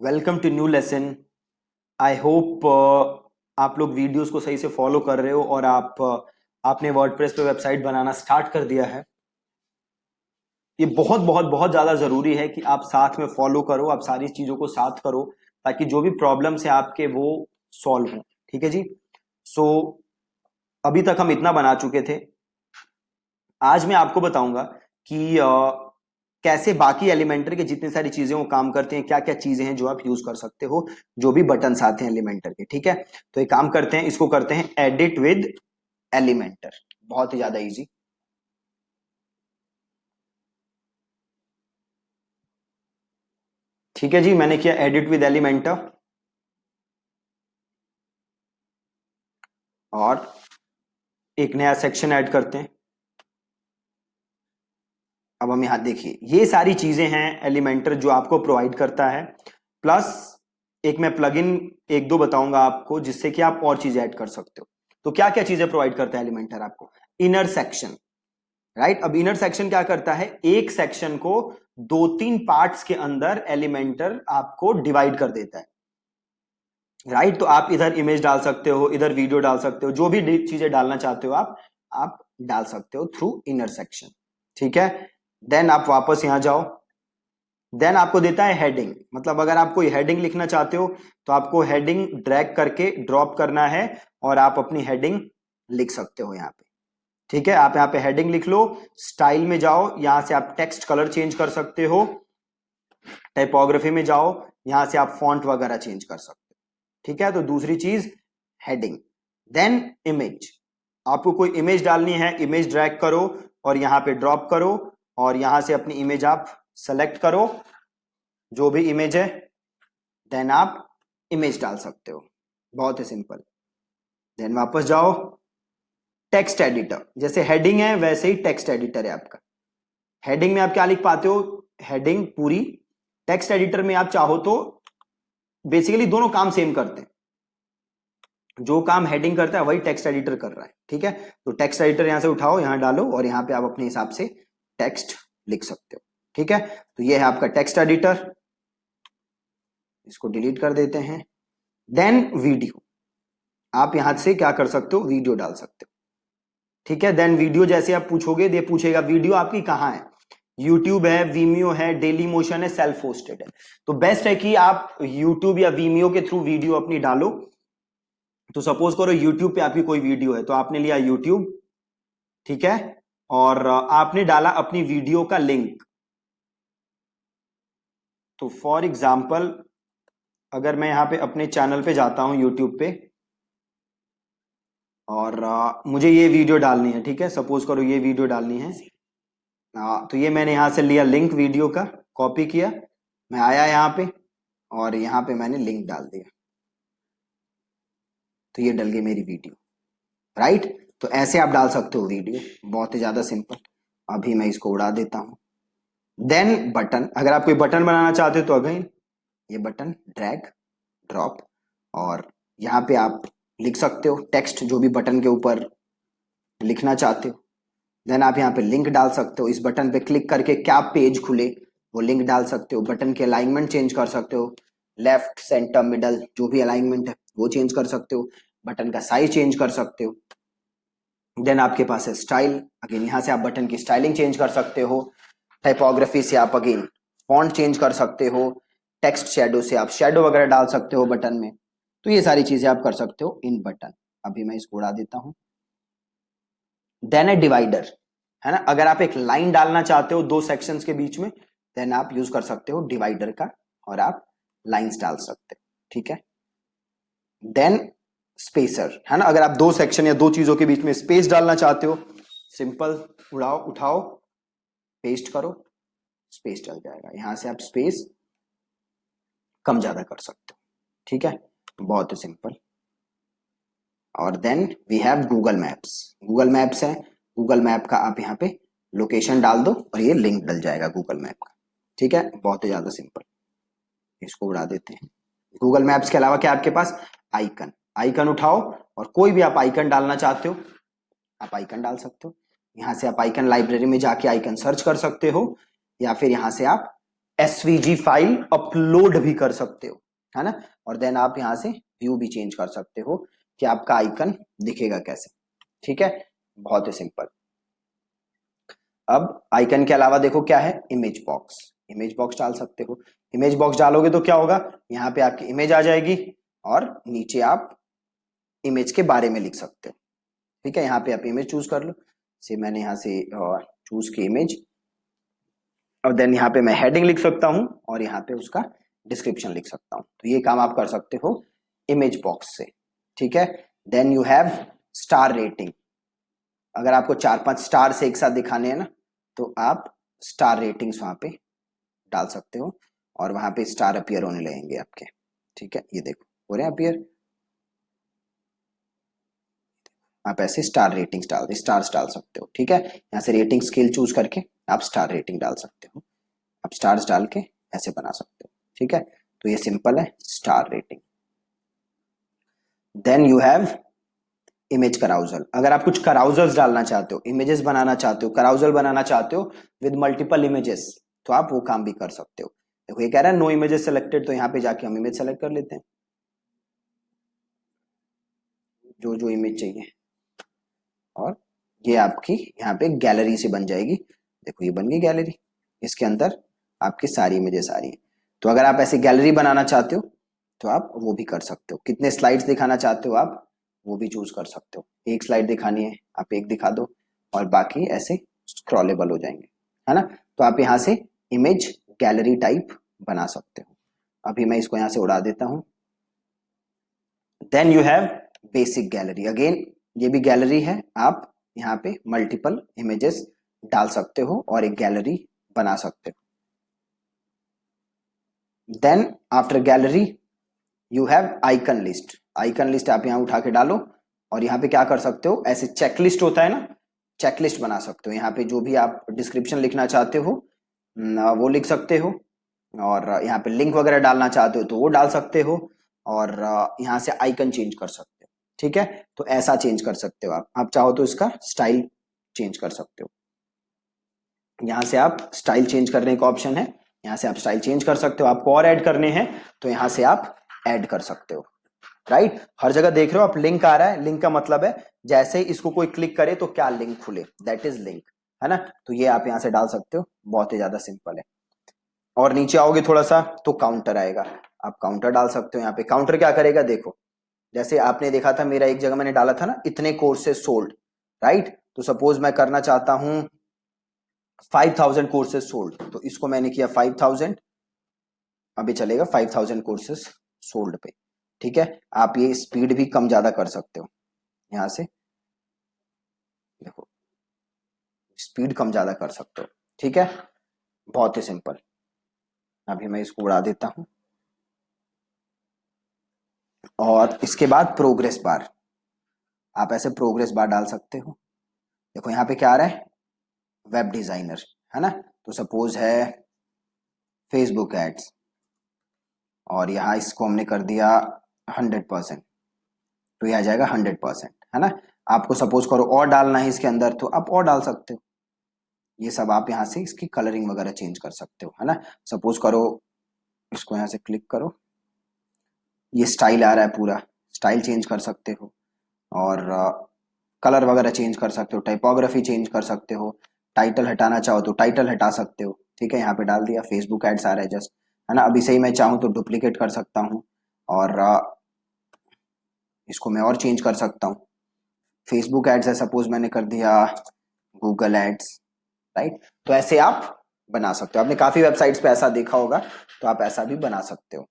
Welcome to new lesson. I hope आप लोग videos को सही से फॉलो कर रहे हो और आपने वर्डप्रेस पे वेबसाइट बनाना स्टार्ट कर दिया है। ये बहुत बहुत बहुत ज़्यादा ज़रूरी है कि आप साथ में फॉलो करो, आप सारी चीज़ों को साथ करो ताकि जो भी प्रॉब्लम्स है आपके वो सॉल्व हो। ठीक है जी। सो अभी तक हम इतना बना चुके थे। आज मैं आपको बताऊंगा कि कैसे बाकी एलिमेंटर के जितनी सारी चीजें वो काम करते हैं, क्या क्या चीजें हैं जो आप यूज कर सकते हो, जो भी बटन्स आते हैं एलिमेंटर के। ठीक है, तो एक काम करते हैं, इसको करते हैं एडिट विद एलिमेंटर। बहुत ही ज्यादा इजी। ठीक है जी, मैंने किया एडिट विद एलिमेंटर और एक नया सेक्शन ऐड करते हैं। अब हम यहां देखिए, ये सारी चीजें हैं एलिमेंटर जो आपको प्रोवाइड करता है, प्लस एक मैं प्लगइन एक दो बताऊंगा आपको जिससे कि आप और चीजें ऐड कर सकते हो। तो क्या क्या चीजें प्रोवाइड करता है एलिमेंटर आपको? Inner section, right. अब इनर सेक्शन क्या करता है? एक सेक्शन को दो तीन पार्ट्स के अंदर एलिमेंटर आपको डिवाइड कर देता है, राइट। तो आप इधर इमेज डाल सकते हो, इधर वीडियो डाल सकते हो, जो भी चीजें डालना चाहते हो आप डाल सकते हो थ्रू इनर सेक्शन। ठीक है, देन आप वापस यहां जाओ। देन आपको देता है हेडिंग, मतलब अगर आप कोई हेडिंग लिखना चाहते हो तो आपको हेडिंग ड्रैग करके ड्रॉप करना है और आप अपनी हेडिंग लिख सकते हो यहां पे। ठीक है, आप यहां पे हेडिंग लिख लो, स्टाइल में जाओ, यहां से आप टेक्स्ट कलर चेंज कर सकते हो, टाइपोग्राफी में जाओ, यहां से आप फॉन्ट वगैरह चेंज कर सकते हो। ठीक है, तो दूसरी चीज हेडिंग। देन इमेज, आपको कोई इमेज डालनी है, इमेज ड्रैग करो और यहां पे ड्रॉप करो और यहां से अपनी इमेज आप सेलेक्ट करो, जो भी इमेज है, देन आप इमेज डाल सकते हो। बहुत ही सिंपल। देन वापस जाओ, टेक्स्ट एडिटर, जैसे हेडिंग है वैसे ही टेक्स्ट एडिटर है आपका। हेडिंग में आप क्या लिख पाते हो? हेडिंग पूरी। टेक्स्ट एडिटर में आप चाहो तो बेसिकली दोनों काम सेम करते हैं, जो काम हेडिंग करता है वही टेक्स्ट एडिटर कर रहा है। ठीक है, तो टेक्स्ट एडिटर यहां से उठाओ, यहां डालो और यहां पे आप अपने हिसाब से टेक्स्ट लिख सकते हो। ठीक है, तो ये है आपका टेक्स्ट एडिटर, इसको डिलीट कर देते हैं। देन वीडियो, आप यहां से क्या कर सकते हो? वीडियो डाल सकते हो। ठीक है, देन वीडियो जैसे आप पूछोगे, ये पूछेगा वीडियो आपकी कहां है, यूट्यूब है, वीमियो है, डेली मोशन है, सेल्फ होस्टेड है। तो बेस्ट है कि आप यूट्यूब या वीमियो के थ्रू वीडियो अपनी डालो। तो सपोज करो यूट्यूब पे आपकी कोई वीडियो है, तो आपने लिया यूट्यूब, ठीक है, और आपने डाला अपनी वीडियो का लिंक। तो फॉर एग्जाम्पल अगर मैं यहां पे अपने चैनल पे जाता हूं यूट्यूब पे और मुझे ये वीडियो डालनी है, ठीक है, सपोज करो ये वीडियो डालनी है। तो ये मैंने यहां से लिया लिंक वीडियो का, कॉपी किया, मैं आया यहां पे और यहां पे मैंने लिंक डाल दिया, तो ये डल गई मेरी वीडियो, राइट। तो ऐसे आप डाल सकते हो वीडियो, बहुत ही ज्यादा सिंपल। अभी मैं इसको उड़ा देता हूं। देन बटन, अगर आप कोई बटन बनाना चाहते हो तो अगेन ये बटन ड्रैग ड्रॉप और यहां पे आप लिख सकते हो टेक्स्ट, जो भी बटन के ऊपर लिखना चाहते हो। देन आप यहाँ पे लिंक डाल सकते हो, इस बटन पे क्लिक करके क्या पेज खुले वो लिंक डाल सकते हो। बटन के अलाइनमेंट चेंज कर सकते हो, लेफ्ट सेंटर मिडल जो भी अलाइनमेंट है वो चेंज कर सकते हो। बटन का साइज चेंज कर सकते हो। देन आपके पास है स्टाइल, अगेन यहाँ से आप बटन की स्टाइलिंग चेंज कर सकते हो। टाइपोग्राफी से आप अगेन फॉन्ट चेंज कर सकते हो। टेक्स्ट शेडो से आप शेडो वगैरह डाल सकते हो बटन में। तो ये सारी चीजें आप कर सकते हो इन बटन। अभी मैं इसको उड़ा देता हूं। देन है डिवाइडर, है ना। अगर आप एक लाइन डालना चाहते हो दो सेक्शंस के बीच में, देन आप यूज कर सकते हो डिवाइडर का और आप लाइंस डाल सकते हो। ठीक है, देन स्पेसर, है ना। अगर आप दो सेक्शन या दो चीजों के बीच में स्पेस डालना चाहते हो, सिंपल उड़ाओ उठाओ पेस्ट करो, स्पेस डल जाएगा। यहां से आप स्पेस कम ज्यादा कर सकते हो। ठीक है, बहुत ही सिंपल। और then we have Google Maps. Google Maps है, गूगल मैप का आप यहाँ पे लोकेशन डाल दो और ये लिंक डल जाएगा गूगल मैप का। ठीक है, बहुत ही ज्यादा सिंपल। इसको उड़ा देते हैं। गूगल मैप्स के अलावा क्या आपके पास? आइकन, आइकन उठाओ और कोई भी आप आइकन डालना चाहते हो आप आइकन डाल सकते हो। यहां से आप आइकन लाइब्रेरी में जाके आइकन सर्च कर सकते हो या फिर यहां से आप एसवीजी फाइल अपलोड भी कर सकते हो, है ना। और देन आप यहां से व्यू भी चेंज कर सकते हो कि आपका आइकन दिखेगा कैसे, ठीक है। बहुत ही सिंपल। अब आइकन के अलावा देखो क्या है, इमेज बॉक्स। इमेज बॉक्स डाल सकते हो। इमेज बॉक्स डालोगे तो क्या होगा, यहाँ पे आपकी इमेज आ जाएगी और नीचे आप इमेज के बारे में लिख सकते हो, ठीक है। यहाँ पे आप इमेज चूज कर लो, से मैंने यहाँ से चूज की इमेज, और देन यहाँ पे मैं हेडिंग लिख सकता हूँ और यहाँ पे उसका डिस्क्रिप्शन लिख सकता हूँ। तो ये काम आप कर सकते हो इमेज बॉक्स से, ठीक है। Then you have star rating. अगर आपको 4-5 स्टार से एक साथ दिखाने हैं ना, तो आप स्टार रेटिंग्स वहां पे डाल सकते हो और वहां पे स्टार अपीयर होने लगेंगे आपके, ठीक है। ये देखो हो रहे हैं अपीयर। आप ऐसे स्टार्स डाल सकते हो, ठीक है। यहाँ से रेटिंग स्केल चूज करके आप स्टार रेटिंग डाल सकते हो। आप स्टार्स डाल के ऐसे बना सकते हो, ठीक है। तो ये सिंपल है star rating. Then you have image carousel. अगर आप कुछ कराउजल्स डालना चाहते हो, इमेजेस बनाना चाहते हो, कराउजल बनाना चाहते हो विद मल्टीपल इमेजेस, तो आप वो काम भी कर सकते हो। देखो ये कह रहा है नो इमेजेस सेलेक्टेड, तो यहाँ पे जाके हम इमेज सेलेक्ट कर लेते हैं, जो जो इमेज चाहिए, और ये आपकी यहाँ पे गैलरी से बन जाएगी। देखो ये बन गई गैलरी, इसके अंदर आपकी सारी इमेजेस आ रही है। तो अगर आप ऐसी गैलरी बनाना चाहते हो तो आप वो भी कर सकते हो। कितने स्लाइड्स दिखाना चाहते हो आप वो भी चूज कर सकते हो। एक स्लाइड दिखानी है आप एक दिखा दो, और बाकी ऐसे स्क्रॉलेबल हो जाएंगे, है ना। तो आप यहाँ से इमेज गैलरी टाइप बना सकते हो। अभी मैं इसको यहाँ से उड़ा देता हूँ। Then you have basic gallery. Again ये भी गैलरी है, आप यहाँ पे मल्टीपल इमेजेस डाल सकते हो और एक गैलरी बना सकते हो। Then after gallery you have icon list. Icon list आप यहाँ उठा के डालो और यहाँ पे क्या कर सकते हो, ऐसे चेकलिस्ट होता है ना, चेकलिस्ट बना सकते हो। यहाँ पे जो भी आप डिस्क्रिप्शन लिखना चाहते हो वो लिख सकते हो, और यहाँ पे लिंक वगैरह डालना चाहते हो तो वो डाल सकते हो, और यहाँ से आइकन चेंज कर सकते हो, ठीक है। तो ऐसा चेंज कर सकते हो आप चाहो तो इसका स्टाइल चेंज कर सकते हो। यहाँ से आप स्टाइल चेंज करने का ऑप्शन है, यहाँ से आप स्टाइल चेंज कर सकते हो। आपको और ऐड करने हैं तो यहाँ से आप ऐड कर सकते हो, राइट। हर जगह देख रहे हो आप लिंक आ रहा है, लिंक का मतलब है जैसे ही इसको कोई क्लिक करे तो क्या लिंक खुले, दैट इज लिंक, है ना। तो ये आप यहाँ से डाल सकते हो, बहुत ही ज्यादा सिंपल है। और नीचे आओगे थोड़ा सा तो काउंटर आएगा, आप काउंटर डाल सकते हो। यहाँ पे काउंटर क्या करेगा, देखो जैसे आपने देखा था मेरा एक जगह मैंने डाला था ना, इतने कोर्सेज सोल्ड, राइट। तो सपोज मैं करना चाहता हूं 5000 कोर्सेज सोल्ड, तो इसको मैंने किया 5000, अभी चलेगा 5000 कोर्सेज सोल्ड पे, ठीक है। आप ये स्पीड भी कम ज्यादा कर सकते हो, यहां से देखो स्पीड कम ज्यादा कर सकते हो, ठीक है। बहुत ही सिंपल। अभी मैं इसको उड़ा देता हूं। और इसके बाद प्रोग्रेस बार, आप ऐसे प्रोग्रेस बार डाल सकते हो। देखो यहाँ पे क्या आ रहा है, वेब डिजाइनर, है ना। तो सपोज है फेसबुक एड्स, और यहाँ इसको हमने कर दिया 100%, तो ये आ जाएगा 100%, है ना। आपको सपोज करो और डालना है इसके अंदर तो आप और डाल सकते हो। ये सब आप यहाँ से इसकी कलरिंग वगैरह चेंज कर सकते हो, है ना। सपोज करो इसको यहाँ से क्लिक करो, ये स्टाइल आ रहा है पूरा, स्टाइल चेंज कर सकते हो, और कलर वगैरह चेंज कर सकते हो, टाइपोग्राफी चेंज कर सकते हो, टाइटल हटाना चाहो तो टाइटल हटा सकते हो, ठीक है। यहाँ पे डाल दिया, फेसबुक एड्स आ रहा है जस्ट, है ना। अभी से ही मैं चाहूँ तो डुप्लीकेट कर सकता हूँ, और इसको मैं और चेंज कर सकता हूँ। फेसबुक एड्स है, सपोज मैंने कर दिया गूगल एड्स, राइट। तो ऐसे आप बना सकते हो। आपने काफी वेबसाइट्स पे ऐसा देखा होगा, तो आप ऐसा भी बना सकते हो।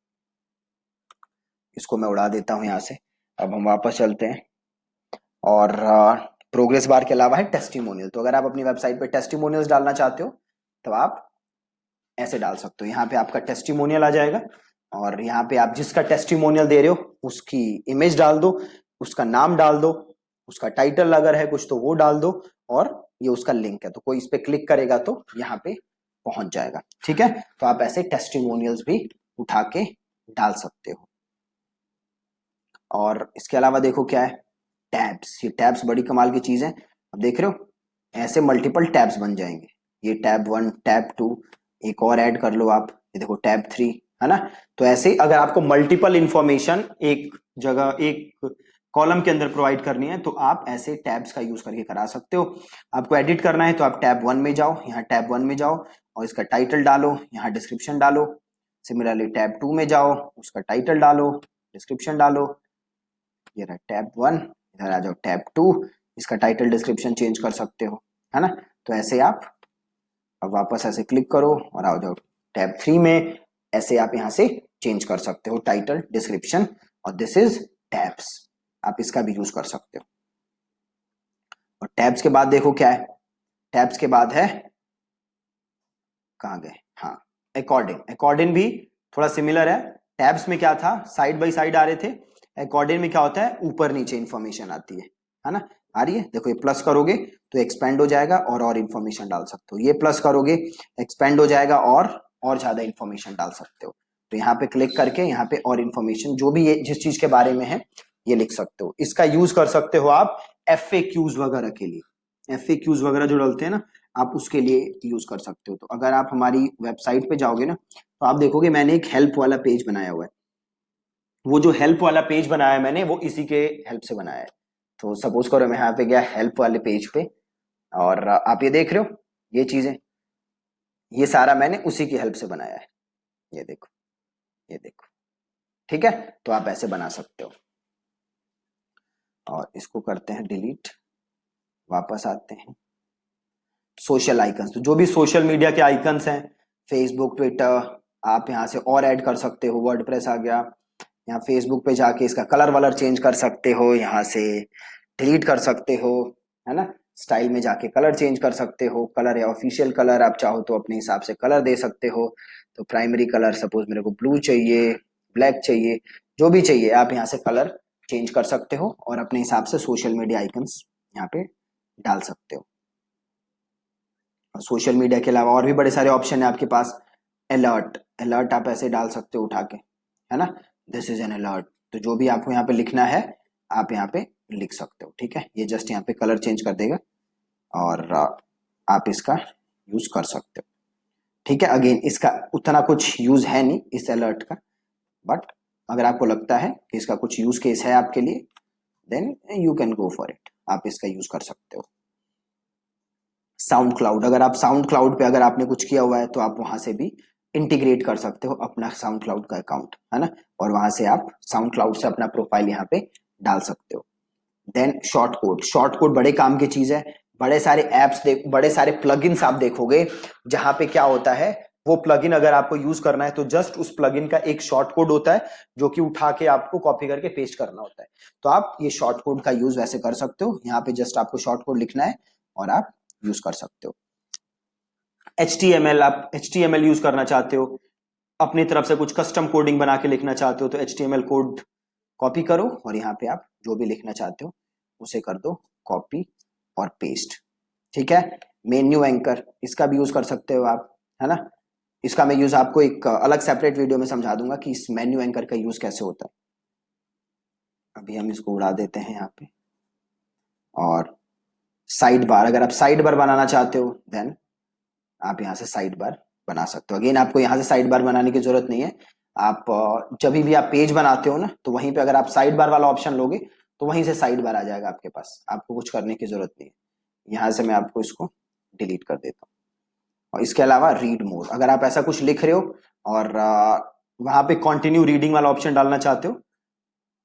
इसको मैं उड़ा देता हूँ यहाँ से। अब हम वापस चलते हैं, और प्रोग्रेस बार के अलावा है टेस्टिमोनियल। तो अगर आप अपनी वेबसाइट पे टेस्टिमोनियल्स डालना चाहते हो तो आप ऐसे डाल सकते हो। यहाँ पे आपका टेस्टिमोनियल आ जाएगा, और यहाँ पे आप जिसका टेस्टिमोनियल दे रहे हो उसकी इमेज डाल दो, उसका नाम डाल दो, उसका टाइटल अगर है कुछ तो वो डाल दो, और ये उसका लिंक है, तो कोई इस पे क्लिक करेगा तो यहाँ पे पहुंच जाएगा, ठीक है। तो आप ऐसे टेस्टिमोनियल्स भी उठा के डाल सकते हो। और इसके अलावा देखो क्या है, टैब्स। ये टैब्स बड़ी कमाल की चीज है। अब देख रहे हो ऐसे मल्टीपल टैब्स बन जाएंगे। ये टैब 1, टैब 2, एक और ऐड कर लो आप, ये देखो टैब 3, है ना। तो ऐसे अगर आपको मल्टीपल इंफॉर्मेशन एक जगह एक कॉलम के अंदर प्रोवाइड करनी है तो आप ऐसे टैब्स का यूज करके करा सकते हो। आपको एडिट करना है तो आप टैब 1 में जाओ, यहाँ टैब 1 में जाओ और इसका टाइटल डालो, यहाँ डिस्क्रिप्शन डालो। सिमिलरली टैब 2 में जाओ, उसका टाइटल डालो, डिस्क्रिप्शन डालो। ये रहा टैब 1, इधर आ जाओ टैब 2, इसका टाइटल डिस्क्रिप्शन चेंज कर सकते हो, है ना। तो ऐसे आप अब वापस ऐसे क्लिक करो और आ जाओ टैब 3 में। ऐसे आप यहाँ से चेंज कर सकते हो टाइटल, डिस्क्रिप्शन, और दिस इज टैब्स। आप इसका भी यूज कर सकते हो। और टैब्स के बाद देखो क्या है, टैब्स के बाद है, कहाँ गए, हाँ अकॉर्डिंग। अकॉर्डिंग भी थोड़ा सिमिलर है। टैब्स में क्या था, साइड बाई साइड आ रहे थे। अकॉर्डिंग में क्या होता है, ऊपर नीचे इंफॉर्मेशन आती है ना। आ रही है, देखो ये प्लस करोगे तो एक्सपेंड हो जाएगा और इंफॉर्मेशन डाल सकते हो। ये प्लस करोगे एक्सपेंड हो जाएगा और ज्यादा इंफॉर्मेशन डाल सकते हो। तो यहाँ पे क्लिक करके यहाँ पे और इंफॉर्मेशन जो भी ये जिस चीज के बारे में है ये लिख सकते हो। इसका यूज कर सकते हो आप FAQs वगैरह के लिए। FAQs वगैरह जो डालते हैं ना, आप उसके लिए यूज कर सकते हो। तो अगर आप हमारी वेबसाइट पे जाओगे ना तो आप देखोगे मैंने एक हेल्प वाला पेज बनाया हुआ है। वो जो हेल्प वाला पेज बनाया है मैंने, वो इसी के हेल्प से बनाया है। तो सपोज करो मैं यहाँ पे गया हेल्प वाले पेज पे और आप ये देख रहे हो ये चीजें, ये सारा मैंने उसी की हेल्प से बनाया है। ये देखो, ये देखो, ठीक है। तो आप ऐसे बना सकते हो। और इसको करते हैं डिलीट, वापस आते हैं सोशल आइकन्स। तो जो भी सोशल मीडिया के आइकन्स हैं, फेसबुक, ट्विटर, आप यहाँ से और ऐड कर सकते हो। वर्डप्रेस आ गया, यहाँ फेसबुक पे जाके इसका कलर वलर चेंज कर सकते हो, यहाँ से डिलीट कर सकते हो, है ना। स्टाइल में जाके कलर चेंज कर सकते हो। कलर या ऑफिशियल कलर आप चाहो तो अपने हिसाब से कलर दे सकते हो। तो प्राइमरी कलर सपोज मेरे को ब्लू चाहिए, ब्लैक चाहिए, जो भी चाहिए आप यहाँ से कलर चेंज कर सकते हो और अपने हिसाब से सोशल मीडिया आइकन्स यहाँ पे डाल सकते हो। सोशल मीडिया के अलावा और भी बड़े सारे ऑप्शन है आपके पास। अलर्ट, अलर्ट आप ऐसे डाल सकते हो उठा के, है ना। This is an alert. तो जो भी आपको यहाँ पे लिखना है आप यहाँ पे लिख सकते हो, ठीक है। ये जस्ट यहाँ पे कलर चेंज कर देगा और आप इसका यूज कर सकते हो, ठीक है। अगेन इसका उतना कुछ यूज है नहीं इस अलर्ट का, बट अगर आपको लगता है कि इसका कुछ यूज केस है आपके लिए then you can go for it, आप इसका यूज कर सकते हो। साउंड क्लाउड, अगर आप साउंड क्लाउड पे अगर आपने कुछ किया हुआ है तो आप वहां से भी इंटीग्रेट कर सकते हो अपना साउंड क्लाउड का अकाउंट, है ना। और वहां से आप साउंड क्लाउड से अपना प्रोफाइल यहाँ पे डाल सकते हो। Then short code, short code बड़े काम की चीज है। बड़े सारे एप्स देख, बड़े सारे प्लगइन्स आप देखोगे जहां पे क्या होता है, वो प्लगइन अगर आपको यूज करना है तो जस्ट उस प्लगइन का एक शॉर्ट कोड होता है जो कि उठा के आपको कॉपी करके पेस्ट करना होता है। तो आप ये शॉर्ट कोड का यूज वैसे कर सकते हो। यहाँ पे जस्ट आपको शॉर्ट कोड लिखना है और आप यूज कर सकते हो। HTML, आप HTML यूज करना चाहते हो, अपनी तरफ से कुछ कस्टम कोडिंग बना के लिखना चाहते हो तो HTML कोड कॉपी करो और यहाँ पे आप जो भी लिखना चाहते हो उसे कर दो कॉपी और पेस्ट, ठीक है। मेन्यू एंकर, इसका भी यूज कर सकते हो आप, है ना। इसका मैं यूज आपको एक अलग सेपरेट वीडियो में समझा दूंगा कि इस मेन्यू एंकर का यूज कैसे होता है। अभी हम इसको उड़ा देते हैं यहाँ पे। और साइड बार, अगर आप साइड बार बनाना चाहते हो देन आप यहाँ से साइड बार बना सकते हो। अगेन आपको यहाँ से साइड बार बनाने की जरूरत नहीं है। आप जब भी आप पेज बनाते हो ना तो वहीं पे अगर आप साइड बार वाला ऑप्शन लोगे तो वहीं से साइड बार आ जाएगा आपके पास, आपको कुछ करने की जरूरत नहीं है। यहाँ से मैं आपको इसको डिलीट कर देता हूँ। और इसके अलावा रीड मोर, अगर आप ऐसा कुछ लिख रहे हो और वहां पे कंटिन्यू रीडिंग वाला ऑप्शन डालना चाहते हो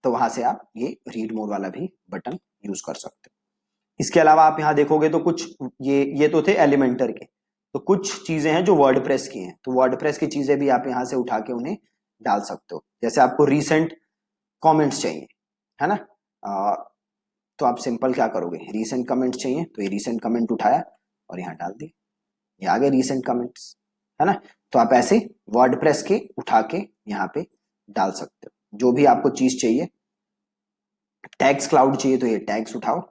तो वहां से आप ये रीड मोर वाला भी बटन यूज कर सकते हो। इसके अलावा आप यहाँ देखोगे तो कुछ ये तो थे एलिमेंटर के, तो कुछ चीजें हैं जो वर्डप्रेस की हैं। तो वर्डप्रेस की चीजें भी आप यहाँ से उठा के उन्हें डाल सकते हो। जैसे आपको रीसेंट कमेंट्स चाहिए, है ना। तो आप सिंपल क्या करोगे, रीसेंट कमेंट्स चाहिए तो ये रीसेंट कमेंट उठाया और यहाँ डाल दिया, ये आ गए रीसेंट कमेंट्स, है ना। तो आप ऐसे वर्डप्रेस के उठा के यहाँ पे डाल सकते हो जो भी आपको चीज चाहिए। टैग्स क्लाउड चाहिए तो ये टैग्स उठाओ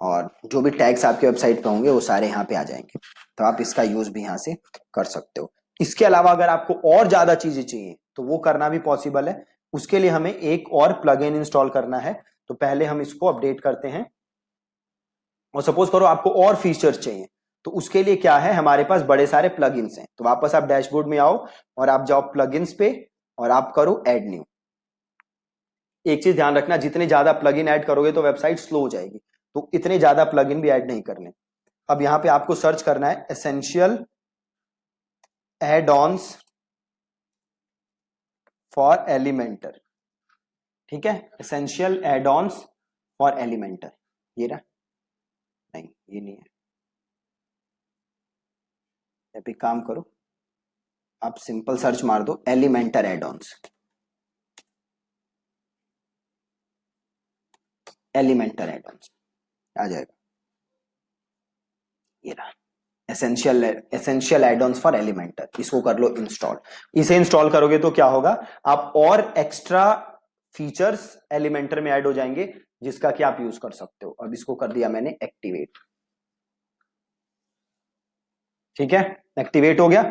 और जो भी टैग्स आपके वेबसाइट पे होंगे वो सारे यहाँ पे आ जाएंगे। तो आप इसका यूज भी यहाँ से कर सकते हो। इसके अलावा अगर आपको और ज्यादा चीजें चाहिए तो वो करना भी पॉसिबल है। उसके लिए हमें एक और प्लगइन इंस्टॉल करना है। तो पहले हम इसको अपडेट करते हैं और सपोज करो आपको और फीचर्स चाहिए तो उसके लिए क्या है, हमारे पास बड़े सारे प्लगइन्स हैं। तो वापस आप डैशबोर्ड में आओ और आप जाओ प्लगइन्स पे और आप करो ऐड न्यू। एक चीज ध्यान रखना, जितने ज्यादा प्लगइन ऐड करोगे तो वेबसाइट स्लो हो जाएगी, तो इतने ज्यादा प्लगइन भी ऐड नहीं करने। अब यहां पे आपको सर्च करना है essential add ons for Elementor. ठीक है, essential add ons for Elementor, ये रहा। नहीं, ये नहीं है। अब एक काम करो, आप सिंपल सर्च मार दो Elementor add ons, Elementor add ons आ जाएगा, ये रहा। Essential add ons for Elementor, इसको कर लो इंस्टॉल। इसे इंस्टॉल करोगे तो क्या होगा, आप और एक्स्ट्रा फीचर्स एलिमेंटर में ऐड हो जाएंगे जिसका कि आप यूज कर सकते हो। अब इसको कर दिया मैंने एक्टिवेट। ठीक है, एक्टिवेट हो गया,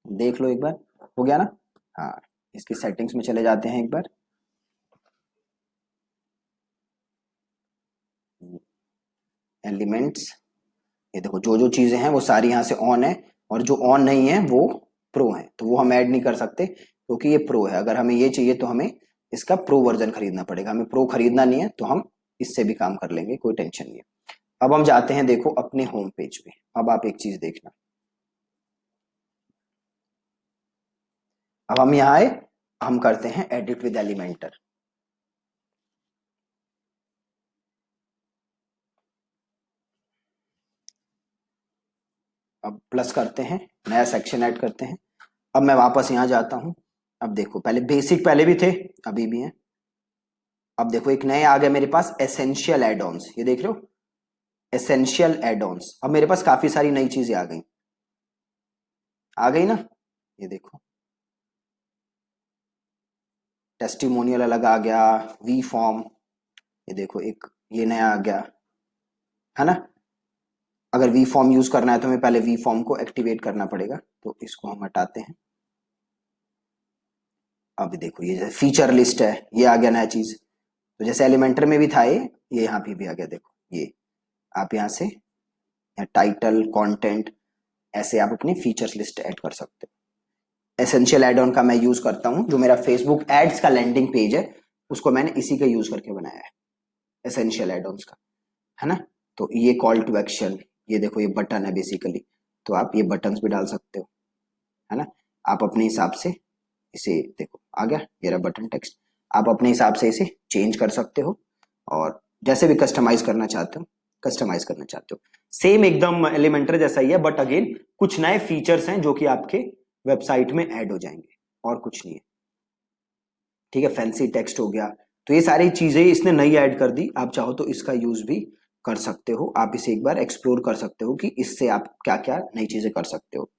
देख लो एक बार, हो गया ना। हाँ, इसकी सेटिंग्स में चले जाते हैं एक बार। एलिमेंट्स, ये देखो जो जो चीजें हैं वो सारी यहां से ऑन है, और जो ऑन नहीं है वो प्रो है, तो वो हम ऐड नहीं कर सकते क्योंकि ये प्रो है। अगर हमें ये चाहिए तो हमें इसका प्रो वर्जन खरीदना पड़ेगा। हमें प्रो खरीदना नहीं है तो हम इससे भी काम कर लेंगे, कोई टेंशन नहीं है। अब हम जाते हैं देखो अपने होम पेज पे। अब आप एक चीज देखना, अब हम यहाँ आए, हम करते हैं एडिट विद एलिमेंटर। अब प्लस करते हैं, नया सेक्शन ऐड करते हैं। अब मैं वापस यहाँ जाता हूँ। अब देखो, पहले बेसिक पहले भी थे, अभी भी हैं। अब देखो एक नए आ गए मेरे पास एसेंशियल एड ऑन्स, ये देख रहे हो, एसेंशियल एड ऑन्स। अब मेरे पास काफी सारी नई चीजें आ गई, आ गई ना, ये देखो टेस्टिमोनियल अलग आ गया, वी फॉर्म, ये देखो एक ये नया आ गया, है ना। अगर वी फॉर्म यूज करना है तो हमें पहले वी फॉर्म को एक्टिवेट करना पड़ेगा, तो इसको हम हटाते हैं। अब देखो ये जैसे फीचर लिस्ट है, ये आ गया नया चीज। तो जैसे एलिमेंटर में भी था ये यहाँ पे भी आ गया। देखो ये आप यहाँ से टाइटल कंटेंट ऐसे आप अपनी फीचर्स लिस्ट ऐड कर सकते हो। एसेंशियल एड ऑन का मैं यूज करता हूँ, जो मेरा फेसबुक एड्स का लैंडिंग पेज है उसको मैंने इसी का यूज करके बनाया है, एसेंशियल एड ऑन्स का, है ना। तो ये कॉल टू एक्शन, ये देखो ये बटन है बेसिकली, तो आप ये बटन्स भी डाल सकते हो, है ना। आप अपने हिसाब से इसे देखो आ गया ये रहा बटन टेक्स्ट, आप अपने हिसाब से इसे चेंज कर सकते हो और जैसे भी कस्टमाइज करना चाहते हो कस्टमाइज करना चाहते हो। सेम एकदम एलिमेंटर जैसा ही है, बट अगेन कुछ नए फीचर्स हैं जो कि आपके वेबसाइट में ऐड हो जाएंगे, और कुछ नहीं है। ठीक है, फैंसी टेक्स्ट हो गया, तो ये सारी चीजें इसने नई ऐड कर दी। आप चाहो तो इसका यूज भी कर सकते हो, आप इसे एक बार एक्सप्लोर कर सकते हो कि इससे आप क्या क्या नई चीजें कर सकते हो।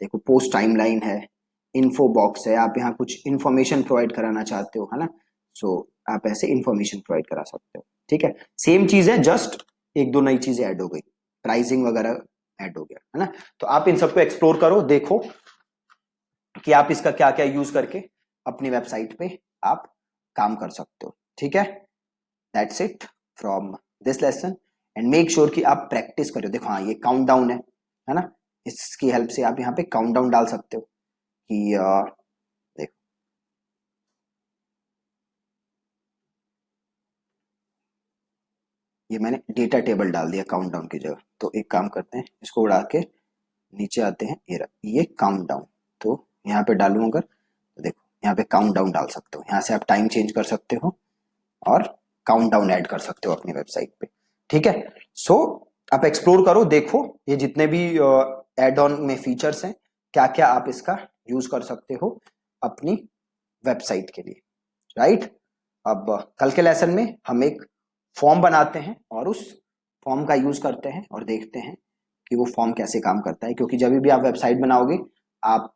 देखो पोस्ट टाइमलाइन है, इन्फो बॉक्स है, आप यहाँ कुछ इन्फॉर्मेशन प्रोवाइड कराना चाहते हो, है ना। सो आप ऐसे इन्फॉर्मेशन प्रोवाइड करा सकते हो। ठीक है, सेम चीज है, जस्ट एक दो नई चीजें ऐड हो गई, प्राइसिंग वगैरह ऐड हो गया, है ना। तो आप इन सबको एक्सप्लोर करो, देखो कि आप इसका क्या क्या यूज करके अपनी वेबसाइट पे आप काम कर सकते हो। ठीक है, that's it from this lesson, and make sure कि आप प्रैक्टिस करो। देखो हाँ, ये काउंट डाउन है ना, इसकी हेल्प से आप यहाँ पे काउंट डाउन डाल सकते हो कि देखो ये मैंने डेटा टेबल डाल दिया काउंट डाउन की जगह। तो एक काम करते हैं, इसको उड़ा के नीचे आते हैं, ये काउंट डाउन, तो यहाँ पे डालूं अगर, तो देखो यहाँ पे काउंट डाउन डाल सकते हो, यहाँ से आप टाइम चेंज कर सकते हो और काउंट डाउन ऐड कर सकते हो अपनी वेबसाइट पे। ठीक है, सो आप एक्सप्लोर करो, देखो ये जितने भी एड ऑन में फीचर्स हैं क्या क्या आप इसका यूज कर सकते हो अपनी वेबसाइट के लिए, राइट। अब कल के लेसन में हम एक फॉर्म बनाते हैं और उस फॉर्म का यूज करते हैं और देखते हैं कि वो फॉर्म कैसे काम करता है, क्योंकि जब भी आप वेबसाइट बनाओगे आप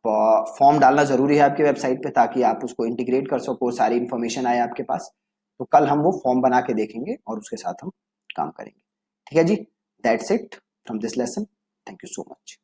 फॉर्म डालना जरूरी है आपकी वेबसाइट पे, ताकि आप उसको इंटीग्रेट कर सको, सारी इंफॉर्मेशन आए आपके पास। तो कल हम वो फॉर्म बना के देखेंगे और उसके साथ हम काम करेंगे। ठीक है जी, that's it from this lesson, thank you so much.